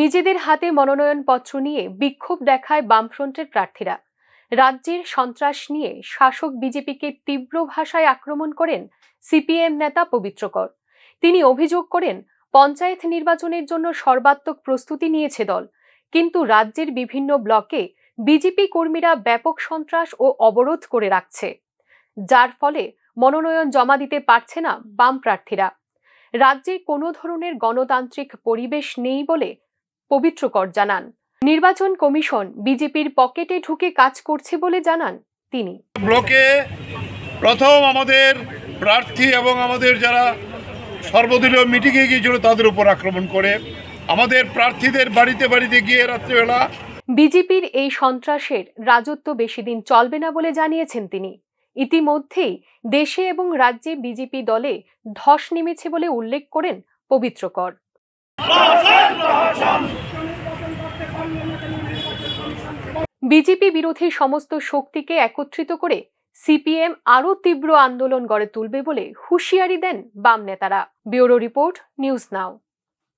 নিজেদের হাতে মনোনয়নপত্র নিয়ে বিক্ষোভ দেখায় বামফ্রন্টের প্রার্থীরা। রাজ্যের সন্ত্রাস নিয়ে শাসক বিজেপিকে তীব্র ভাষায় আক্রমণ করেন সিপিএম নেতা পবিত্র কর। তিনি অভিযোগ করেন, পঞ্চায়েত নির্বাচনের জন্য সর্বাত্মক প্রস্তুতি নিয়েছে দল, কিন্তু রাজ্যের বিভিন্ন ব্লকে বিজেপি কর্মীরা ব্যাপক সন্ত্রাস ও অবরোধ করে রাখছে, যার ফলে মনোনয়ন জমা দিতে পারছে না বাম প্রার্থীরা। রাজ্যে কোনো ধরনের গণতান্ত্রিক পরিবেশ নেই বলে পবিত্র কর জানান। নির্বাচন কমিশন বিজেপির পকেটে ঢুকে কাজ করছে বলে জানান তিনি। ব্লকে প্রথম আমাদের প্রার্থী এবং আমাদের যারা সর্বদলীয় মিটিংয়ে গিয়েছিল তাদের উপর আক্রমণ করে আমাদের প্রার্থীদের বাড়িতে বাড়িতে গিয়ে রাত্রিবেলা। বিজেপির এই সন্ত্রাসের রাজত্ব বেশি দিন চলবে না বলে জানিয়েছেন তিনি। ইতিমধ্যেই দেশে এবং রাজ্যে বিজেপি দলে ধস নেমেছে বলে উল্লেখ করেন পবিত্র কর। বিজেপি বিরোধী সমস্ত শক্তিকে একত্রিত করে সিপিএম আরও তীব্র আন্দোলন গড়ে তুলবে বলে হুঁশিয়ারি দেন বাম নেতারা। Bureau report, news now.